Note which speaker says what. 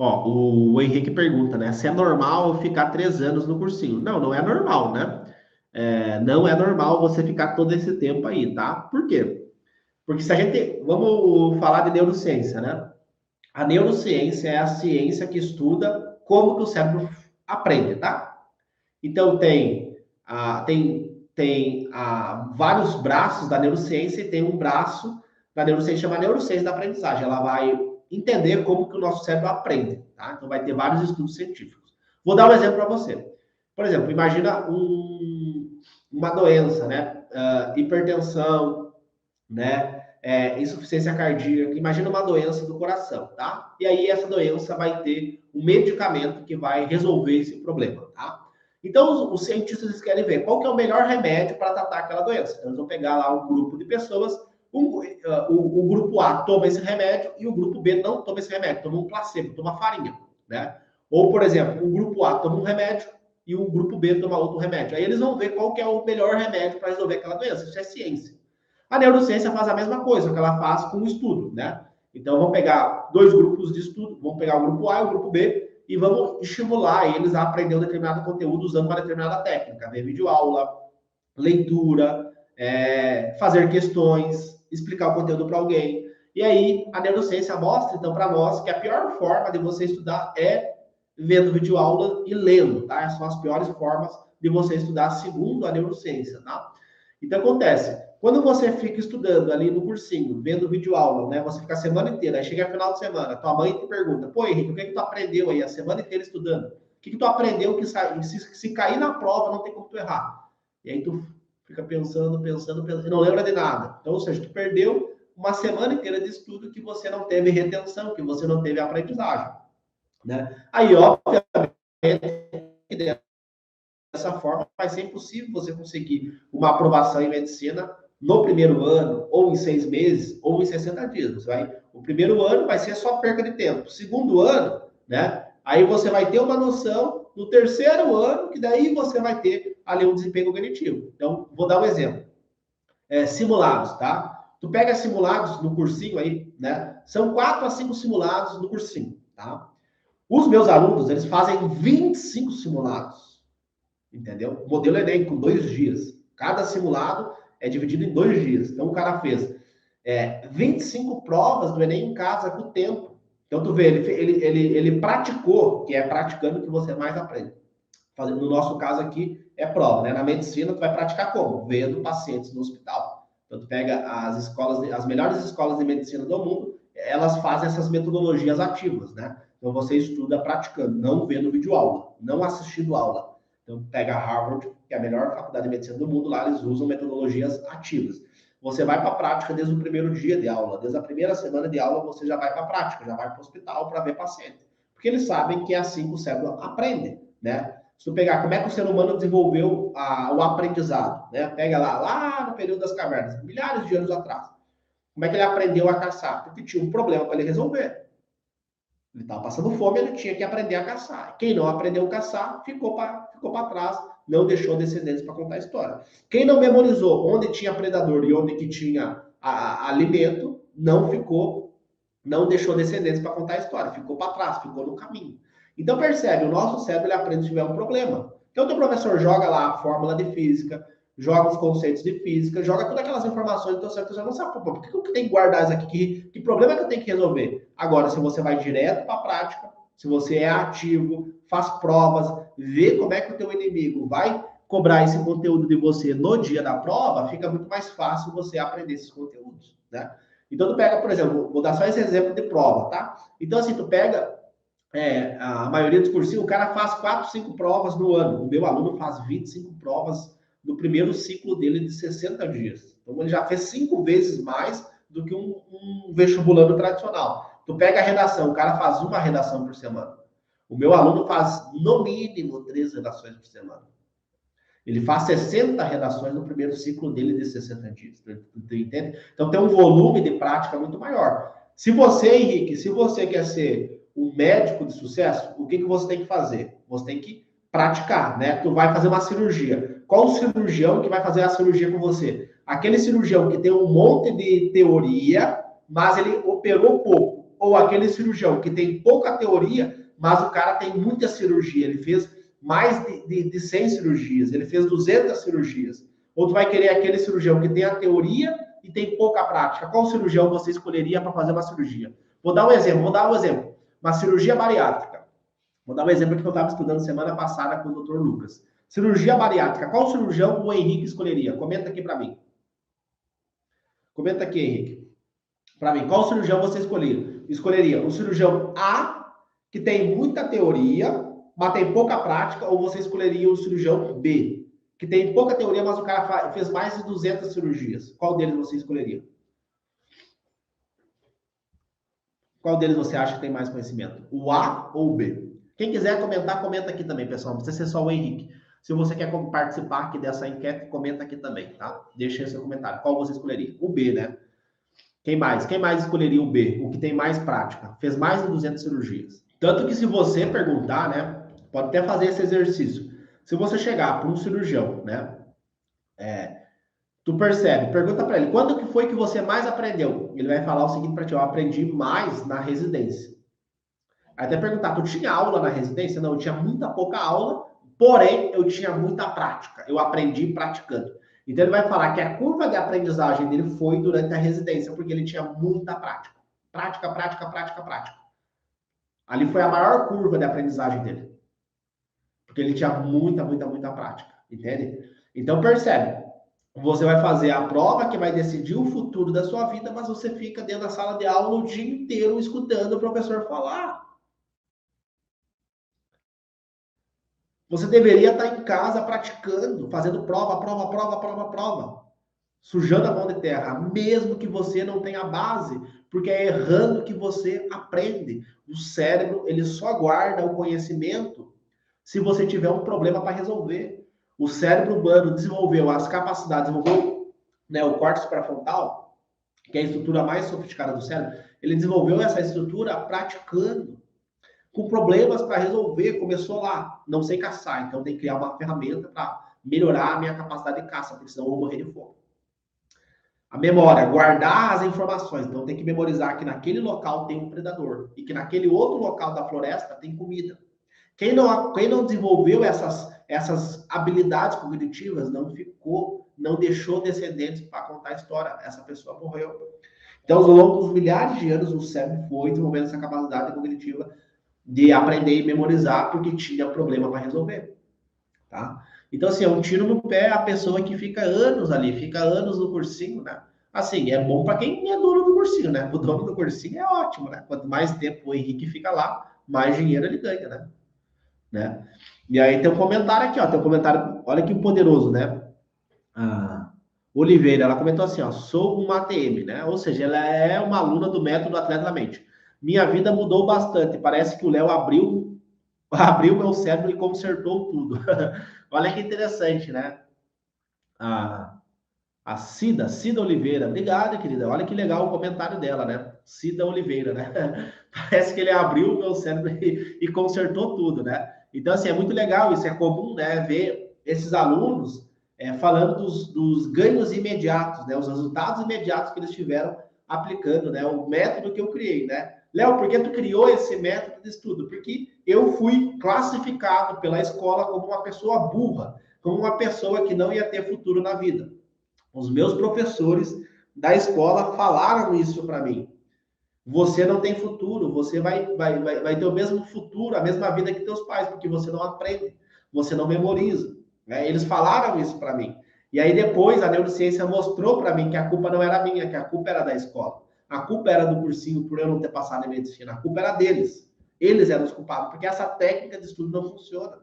Speaker 1: Ó, o Henrique pergunta, né? Se é normal eu ficar 3 anos no cursinho. Não, não é normal, né? Não é normal você ficar todo esse tempo aí, tá? Por quê? Porque se a gente. Vamos falar de neurociência, né? A neurociência é a ciência que estuda como que o cérebro aprende, tá? Então vários braços da neurociência e tem um braço da neurociência chamado neurociência da aprendizagem. Ela vai entender como que o nosso cérebro aprende, tá? Então vai ter vários estudos científicos. Vou dar um exemplo para você. Por exemplo, imagina uma doença, né? Hipertensão, né? Insuficiência cardíaca. Imagina uma doença do coração, tá? E aí essa doença vai ter um medicamento que vai resolver esse problema, tá? Então os cientistas eles querem ver qual que é o melhor remédio para tratar aquela doença. Então, eles vão pegar lá um grupo de pessoas, o grupo A toma esse remédio e o grupo B não toma esse remédio, toma um placebo, toma farinha, né? Ou, por exemplo, o grupo A toma um remédio e o grupo B toma outro remédio. Aí eles vão ver qual que é o melhor remédio para resolver aquela doença. Isso é ciência. A neurociência faz a mesma coisa que ela faz com o estudo, né? Então, vamos pegar dois grupos de estudo, vamos pegar o grupo A e o grupo B e vamos estimular eles a aprender um determinado conteúdo usando uma determinada técnica, ver videoaula, leitura, fazer questões, explicar o conteúdo para alguém. E aí, a neurociência mostra, então, para nós que a pior forma de você estudar é vendo videoaula e lendo, tá? São as piores formas de você estudar segundo a neurociência, tá? Então, acontece, quando você fica estudando ali no cursinho, vendo videoaula, né? Você fica a semana inteira, aí chega no final de semana, tua mãe te pergunta, pô, Henrique, o que tu aprendeu aí a semana inteira estudando? O que tu aprendeu que se cair na prova não tem como tu errar? E aí tu fica pensando, e não lembra de nada. Então, ou seja, tu perdeu uma semana inteira de estudo que você não teve retenção, que você não teve aprendizagem, né? Aí, obviamente, dessa forma, vai ser impossível você conseguir uma aprovação em medicina no primeiro ano, ou em 6 meses, ou em 60 dias. O primeiro ano vai ser só perca de tempo. O segundo ano, né? Aí você vai ter uma noção no terceiro ano, que daí você vai ter ali um desempenho cognitivo. Então, vou dar um exemplo. Simulados, tá? Tu pega simulados no cursinho aí, né? São 4 a 5 simulados no cursinho, tá? Os meus alunos, eles fazem 25 simulados. Entendeu? O modelo Enem, com 2 dias. Cada simulado é dividido em 2 dias. Então, o cara fez 25 provas do Enem em casa com o tempo. Então, tu vê, ele praticou, que é praticando que você mais aprende. No nosso caso aqui, é prova, né? Na medicina, tu vai praticar como? Vendo pacientes no hospital. Então, tu pega as melhores escolas de medicina do mundo, elas fazem essas metodologias ativas, né? Então, você estuda praticando, não vendo videoaula, não assistindo aula. Então, pega a Harvard, que é a melhor faculdade de medicina do mundo, lá eles usam metodologias ativas. Você vai para a prática desde o primeiro dia de aula, desde a primeira semana de aula, você já vai para a prática, já vai para o hospital para ver paciente. Porque eles sabem que é assim que o cérebro aprende, né? Se tu pegar como é que o ser humano desenvolveu o aprendizado, né? Pega lá no período das cavernas, milhares de anos atrás. Como é que ele aprendeu a caçar? Porque tinha um problema para ele resolver. Ele estava passando fome, ele tinha que aprender a caçar. Quem não aprendeu a caçar, ficou para trás, não deixou descendentes para contar a história. Quem não memorizou onde tinha predador e onde que tinha alimento, não deixou descendentes para contar a história, ficou para trás, ficou no caminho. Então percebe, o nosso cérebro ele aprende se tiver um problema. Então o professor joga lá a fórmula de física, joga os conceitos de física, joga todas aquelas informações do teu cérebro, você não sabe, por que eu tenho que guardar isso aqui? Que problema é que eu tenho que resolver? Agora, se você vai direto para a prática, se você é ativo, faz provas, vê como é que o teu inimigo vai cobrar esse conteúdo de você no dia da prova, fica muito mais fácil você aprender esses conteúdos, né? Então, tu pega, por exemplo, vou dar só esse exemplo de prova, tá? Então, assim, tu pega a maioria dos cursinhos, o cara faz 4, 5 provas no ano. O meu aluno faz 25 provas no primeiro ciclo dele de 60 dias. Então, ele já fez 5 vezes mais do que um vestibulando tradicional. Tu pega a redação, o cara faz uma redação por semana. O meu aluno faz, no mínimo, 3 redações por semana. Ele faz 60 redações no primeiro ciclo dele de 60 dias. Tu entende? Então, tem um volume de prática muito maior. Se você, Henrique, se você quer ser um médico de sucesso, o que você tem que fazer? Você tem que praticar, né? Tu vai fazer uma cirurgia. Qual o cirurgião que vai fazer a cirurgia com você? Aquele cirurgião que tem um monte de teoria, mas ele operou pouco. ou aquele cirurgião que tem pouca teoria, mas o cara tem muita cirurgia, ele fez mais de 100 cirurgias, ele fez 200 cirurgias. Ou tu vai querer aquele cirurgião que tem a teoria e tem pouca prática. Qual cirurgião você escolheria para fazer uma cirurgia? Vou dar um exemplo. Uma cirurgia bariátrica. Vou dar um exemplo que eu estava estudando semana passada com o Dr. Lucas. Cirurgia bariátrica. Qual cirurgião o Henrique escolheria? Comenta aqui para mim. Comenta aqui, Henrique. Para mim, qual cirurgião você escolheria? Escolheria o cirurgião A, que tem muita teoria, mas tem pouca prática, ou você escolheria o cirurgião B, que tem pouca teoria, mas o cara fez mais de 200 cirurgias? Qual deles você escolheria? Qual deles você acha que tem mais conhecimento? O A ou o B? Quem quiser comentar, comenta aqui também, pessoal. Não precisa ser só o Henrique. Se você quer participar aqui dessa enquete, comenta aqui também, tá? Deixa aí seu comentário. Qual você escolheria? O B, né? Quem mais? Quem mais escolheria o B? O que tem mais prática? Fez mais de 200 cirurgias. Tanto que se você perguntar, né? Pode até fazer esse exercício. Se você chegar para um cirurgião, né? Tu percebe, pergunta para ele, quando que foi que você mais aprendeu? Ele vai falar o seguinte para ti, eu aprendi mais na residência. Aí até perguntar, tu tinha aula na residência? Não, eu tinha muita pouca aula, porém eu tinha muita prática. Eu aprendi praticando. Então ele vai falar que a curva de aprendizagem dele foi durante a residência, porque ele tinha muita prática. Prática. Ali foi a maior curva de aprendizagem dele. Porque ele tinha muita prática, entende? Então percebe, você vai fazer a prova que vai decidir o futuro da sua vida, mas você fica dentro da sala de aula o dia inteiro escutando o professor falar. Você deveria estar em casa praticando, fazendo prova, sujando a mão de terra, mesmo que você não tenha base, porque é errando que você aprende. O cérebro, ele só guarda o conhecimento se você tiver um problema para resolver. O cérebro humano desenvolveu as capacidades, desenvolveu, né, o córtex pré-frontal, que é a estrutura mais sofisticada do cérebro, ele desenvolveu essa estrutura praticando, com problemas para resolver. Começou lá, não sei caçar, então tem que criar uma ferramenta para melhorar a minha capacidade de caça, porque senão eu vou morrer de fome. A memória, guardar as informações, então tem que memorizar que naquele local tem um predador e que naquele outro local da floresta tem comida. Quem não desenvolveu essas habilidades cognitivas não deixou descendentes para contar a história. Essa pessoa morreu. Então, ao longo dos milhares de anos, o cérebro foi desenvolvendo essa capacidade cognitiva de aprender e memorizar porque tinha problema para resolver. Tá? Então, assim, é um tiro no pé a pessoa que fica anos ali, fica anos no cursinho, né? Assim, é bom para quem é dono do cursinho, né? O dono do cursinho é ótimo, né? Quanto mais tempo o Henrique fica lá, mais dinheiro ele ganha, né? E aí tem um comentário aqui, ó, tem um comentário, olha que poderoso, né? Oliveira, ela comentou assim, ó, sou uma ATM, né? Ou seja, ela é uma aluna do método Atleta da Mente. Minha vida mudou bastante, parece que o Léo abriu meu cérebro e consertou tudo. Olha que interessante, né? A Cida Oliveira, obrigado, querida. Olha que legal o comentário dela, né? Cida Oliveira, né? Parece que ele abriu o meu cérebro e consertou tudo, né? Então, assim, é muito legal isso, é comum, né? Ver esses alunos falando dos ganhos imediatos, né? Os resultados imediatos que eles tiveram aplicando, né? O método que eu criei, né? Léo, por que tu criou esse método de estudo? Porque eu fui classificado pela escola como uma pessoa burra, como uma pessoa que não ia ter futuro na vida. Os meus professores da escola falaram isso para mim. Você não tem futuro, você vai ter o mesmo futuro, a mesma vida que teus pais, porque você não aprende, você não memoriza. Né? Eles falaram isso para mim. E aí depois a neurociência mostrou para mim que a culpa não era minha, que a culpa era da escola. A culpa era do cursinho por eu não ter passado em medicina. A culpa era deles. Eles eram os culpados, porque essa técnica de estudo não funciona.